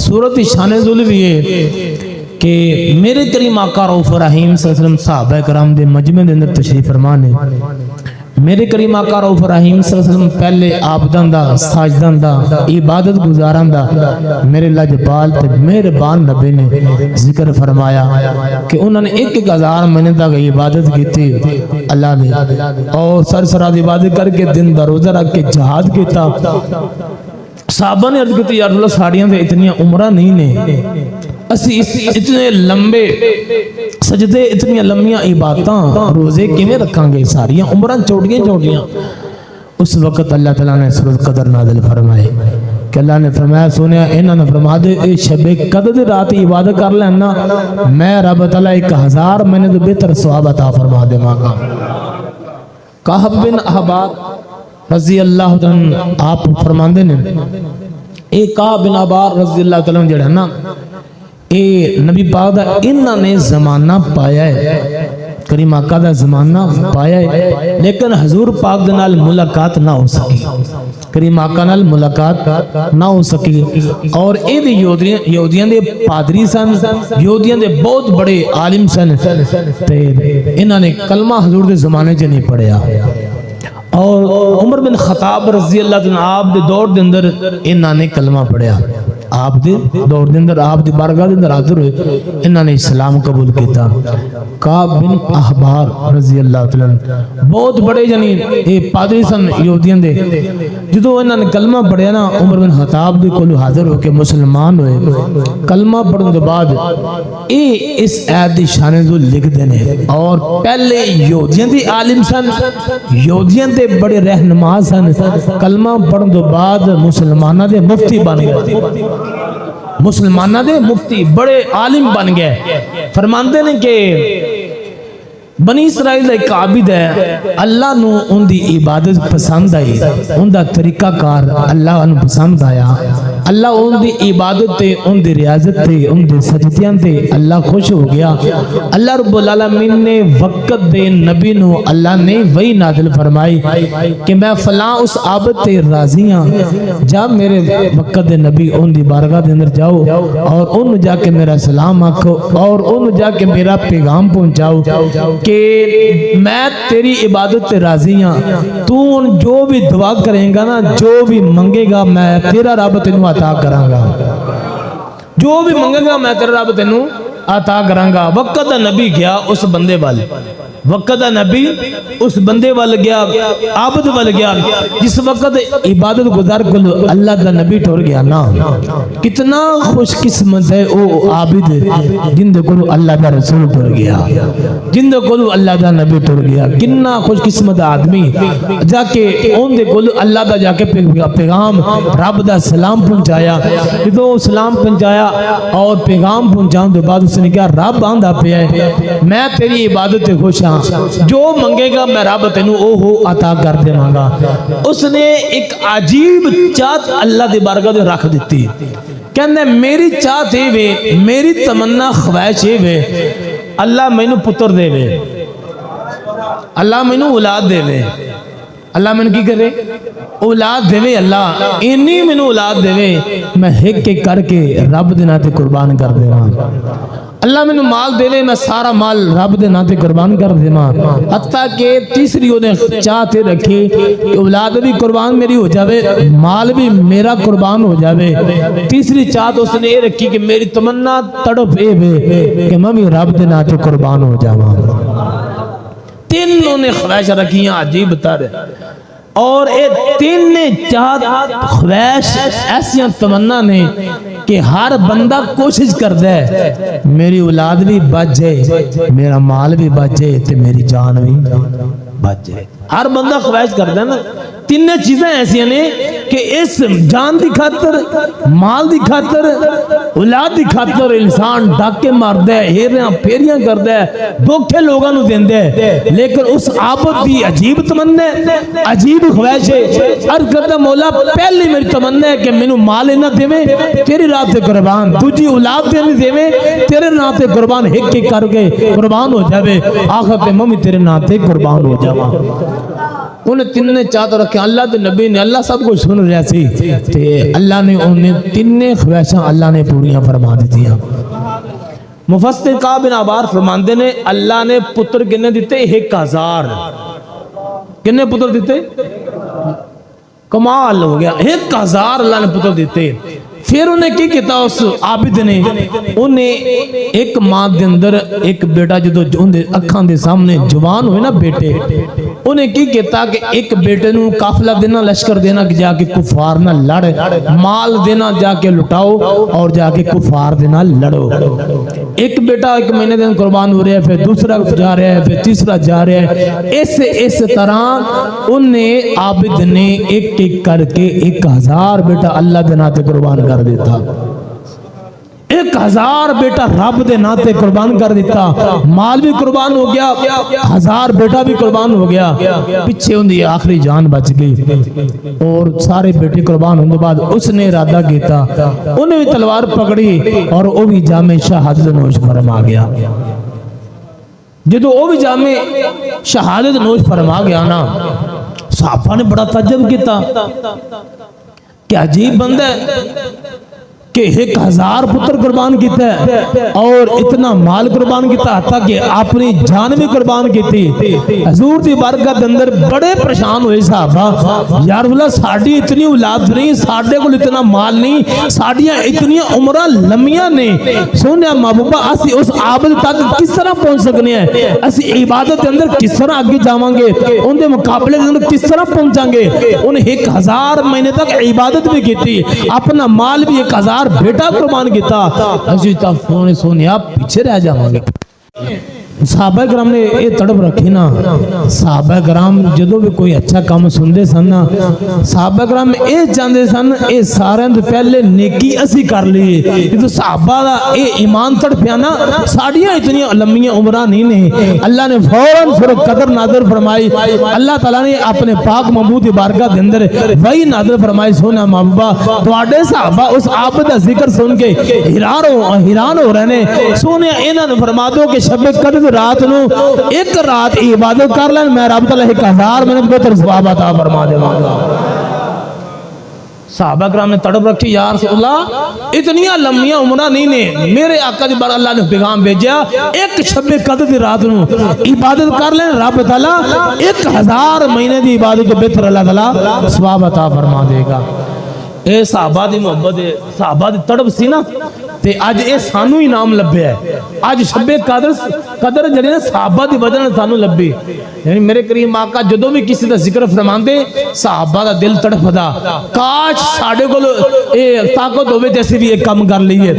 सूरत शान ज़ुल भी है कि मेरे करीम आका रऊफ़ रहीम सल्लल्लाहु अलैहि वसल्लम सहाबा कराम दे मजमे दे अंदर तशरीफ फरमा ने। मेरे करीम आका रऊफ़ रहीम सल्लल्लाहु अलैहि वसल्लम पहले आबदां दा साजदां दा इबादत गुजारां दा मेरे लजपाल ते मेहरबान नबी ने जिक्र फरमाया कि उन्होंने 1000 महीने तक इबादत की अल्लाह ने, और सरसराद इबादत करके दिन दा रोजा रख के जहाद किया। साहबा ने अर्ज की यार अल्लाह साड़ियां ते इतनी उम्र नहीं ने, असी इतने लंबे सजदे इतनी लंबियां इबादतां रोजे किवें रखांगे, सारियां उम्रां छोटियां छोटियां। उस वक्त अल्लाह ताला ने सूरत कदर नाज़िल फरमाए कि अल्लाह ने फरमाया सुनिया इन्हां ने फरमा दे ए शबे कदर दी रात इबादत कर लेना, मैं रब ताला 1000 महीने तो बेहतर सवाब अता फरमा देवांगा। काब बिन अहबार रज़ी अल्लाह तआला आप फरमांदे ने ए काब बिन अहबार रज़ी अल्लाह तआला जेड़ा ना ए नबी पाक दा इन्हां ने जमाना पाया है, करीम आका दा जमाना पाया है, लेकिन हजूर पाक दे नाल मुलाकात ना हो सकी, करीम आका नाल मुलाकात ना हो सकी। और ये यहूदियां दे पादरी सन, यहूदियां दे बहुत बड़े आलिम सन ते इन्हां ने कलमा हजूर दे जमाने च नहीं पढ़िया। और उमर बिन खताब रज़ी अल्लाह तआला आप दे दौर दे अंदर इन्हां ने कलमा पढ़िया, आप दे दौर दे अंदर आप दी बारगाह दे अंदर हाजिर हुए, इन्हां ने इस्लाम कबूल किया। काब बिन अहबार रज़ी अल्लाह तआला बहुत बड़े यानी ये पादरी सन यहूदियों दे, जदों इन्हां ने कलमा पढ़िया ना उमर बिन खताब दे कोल हाजिर होके मुसलमान हुए। कलमा पढ़ने के बाद ये इस आयत दी शान ज़ुल लिखदे ने, और पहले यहूदियों दे आलिम सन, यहूदियों दे बड़े रहनुमा सन, कलमा पढ़ने के बाद मुसलमानां दे मुफ्ती बन गए, मुसलमाना दे मुफ्ती बड़े आलिम बन गए। फरमाते ने कि बनी इसराइल एक आबिद है, अल्लाह नू उनकी इबादत पसंद आई, उनका तरीका कार अल्लाह नू पसंद आया, अल्लाह उनकी इबादत ते उनकी रियाजत ते उनके सजदियां ते अल्लाह खुश हो गया। अल्लाह रब्बुल आलमीन ने वक्त दे नबी नू अल्लाह ने वही नाज़िल फरमाई कि मैं फलां उस आबद ते राजी हां, जब मेरे वक्त दे नबी उनकी बारगाह दे अंदर जाओ और उन जाके मेरा सलाम आखो और उन जाके मेरा पैगाम पहुंचाओ कि मैं तेरी इबादत ते राजी हां, तू जो भी दुआ करेगा ना, जो भी मंगेगा मैं तेरा रब तेनू अता करांगा, जो भी मंगेगा मैं तेरा रब तेनू अता करांगा। वक्त दा नबी गया उस बंदे वाल, वक्त दा नबी उस बंदे वाल गया, आबद वाल गया, जिस वक्त इबादत गुजार को अल्लाह दा नबी टुर गया ना, कितना खुशकिस्मत है वो आबिद जिंदे को अल्लाह दा रसूल टुर गया, जिंदे को अल्लाह दा नबी टुर गया। कितना खुशकिस्मत आदमी जाके उनदे को अल्लाह दा जाके पैगाम रब दा सलाम पहुंचाया। जो सलाम पहुंचाया और पैगाम पहुंचाने के बाद उसने कहा रब आंदा पिया है मैं तेरी इबादत ते खुश हाँ, जो मंगेगा मैं रब तेनू ओहो अता कर देवांगा। उसने एक अजीब चाहत अल्लाह दी बारगाह दे रख दी, कहंदे मेरी चाहत ए वे, मेरी तमन्ना ख्वाहिश ए वे अल्लाह मैनू पुत्र देवे, अल्लाह मैनू औलाद देवे, अल्लाह मैनू की करे औलाद देवे, अल्लाह इन्नी मैनू औलाद देवे मैं एक एक करके रब दे नाते कुर्बान कर देवां, अल्लाह मैनू माल देवे मैं सारा माल रब दे नाते कुर्बान कर देवां। हत्ता के तीसरी उन्हें चाहते रखी कि औलाद भी कुर्बान मेरी हो जावे, माल भी मेरा कुर्बान हो जावे। तीसरी चाहत उसने ये रखी कि मेरी तमन्ना तड़प ए वे कि मैं भी रब दे नाते कुर्बान हो जावां। तीनों ने ख्वाहिश रखियां अजीब तर, और ये तीन चाहत ख्वाहिश ऐसियां तमन्ना ने कि हर बंदा कोशिश करता है मेरी औलाद भी बच जाए, मेरा माल भी बच जाए ते मेरी जान भी बच जाए। हर बंदा ख्वाहिश करता है ना। तीन चीजें ऐसियां ने कि इस जान की खातर, माल की खातर, औलाद की खातर इंसान डाके मारदा है, हेरियां फेरियां करदा है, धोखे लोगों को देंदा है। लेकिन उस आबद की अजीब तमन्ना है, अजीब ख्वाहिश है। अर्ज करदा मौला पहली मेरी तमन्ना है कि मैनू माल इन्ना देवे तेरी राह ते कुर्बान, दूजी औलाद देनी देवे तेरे नाम ते कुर्बान, एक एक करके कुर्बान हो जावे, आखिर ते मैं भी तेरे नाम ते कुर्बान हो जावां। انہیں تین نے چاہتا رکھے اللہ دے نبی نے اللہ سب کچھ سن رہا سی تے اللہ نے انہیں تین خواہشاں اللہ نے پوریاں فرما دیتیاں مفسر کعب بن عبار فرماندے نے اللہ نے پتر کنے دیتے 1000 کنے پتر دیتے کمال ہو گیا 1000 اللہ نے پتر دیتے پھر انہیں کی کہتا اس عابد نے انہیں ایک ماں دے اندر ایک بیٹا جدو اکھاں دے سامنے جوان ہوئے نا بیٹے انہیں کی کہتا کہ ایک بیٹے نو قافلہ دینا لشکر دینا کہ جا کے کفار نہ لڑ مال دینا جا کے لٹاؤ اور جا کے کفار دینا لڑو ایک بیٹا ایک مہینے دن قربان ہو رہا ہے پھر دوسرا جا رہا ہے پھر تیسرا جا رہا ہے اس طرح انہیں عابد نے ایک ایک کر کے 1000 بیٹا اللہ دے ناتے قربان کر دیتا 1000 بیٹا رب دے ناتے قربان کر دیتا مال بھی قربان ہو گیا 1000 بیٹا بھی قربان ہو گیا پیچھے ان دی آخری جان بچ گئی اور سارے بیٹے قربان ہونے بعد اس نے ارادہ کیتا انہیں بھی تلوار پکڑی اور وہ بھی جامع شہادت نوش فرما گیا جدو وہ بھی جامع شہادت نوش فرما گیا نا صحابہ نے بڑا تعجب کیتا کہ عجیب بندہ ہے کہ 1000 پتر قربان کیتا ہے اور اتنا مال قربان کیتا حتیٰ کہ اپنی جان بھی قربان کیتی حضور دی بارگاہ اندر بڑے پریشان ہوئے صحابہ یا رسول اللہ ساڑی اتنی اولاد نہیں ساڑے کو اتنا مال نہیں ساڑیاں اتنی عمرہ لمیاں نہیں سونے محبوبہ اسی اس عابد تک کس طرح پہنچ سکنے ہیں اسی عبادت اندر کس طرح آگے جاؤں گے ان دے مقابلے اندر کس طرح پہنچاں گے انہیں 1000 مہینے تک عبادت بھی کیتی اپنا مال بھی 1000 بیٹا قربان کیتا اسی تفونے سونے آپ پیچھے رہ جاؤں گے صحابہ کرام نے یہ تڑپ رکھی نا صحابہ کرام جدو بھی کوئی اچھا کام سندے سن نا صحابہ کرام یہ چاہتے سن یہ سارے پہلے نیکی اسی کر لیے تو صحابہ دا یہ ایمان تڑپیا نا ساڑیاں اتنی لمبیاں عمرہ نہیں نے اللہ نے فوراً پھر قدر نادر فرمائی اللہ تعالیٰ نے اپنے پاک محبوب کی بارگاہ دے اندر وہی نادر فرمائی سونا محبوبہ تواڈے صحابہ اس عابد دا ذکر سن کے حیران ہو رہے نے سونے انہاں نے فرما دو کہ شب قدر رات نو ایک رات عبادت کر لین میں رب تعالیٰ 1000 منٹ بہتر ثواب عطا فرما دے گا صحابہ کرام نے تڑپ رکھی یا رسول اللہ اتنی لمبیاں عمرہ نہیں نے میرے آقا دی بار اللہ نے پیغام بھیجا ایک شب قدر دی رات نو عبادت کر لیں رب تعالیٰ 1000 مہینے دی عبادت تو بہتر اللہ تعالیٰ ثواب عطا فرما دے گا اے صحابہ دی محبت صحابہ دی تڑپ سی نا تے آج اے سانو ہی نام لبے ہے آج شب قدر جڑی نا صحابہ دی وجہ نے سانو لبی یعنی میرے کریم آقا جدو بھی کسی دا ذکر فرماندے صحابہ دا دل تڑپدا کاش ساڈے کول اے طاقت ہوے تے اسی بھی ایک کام کر لئیے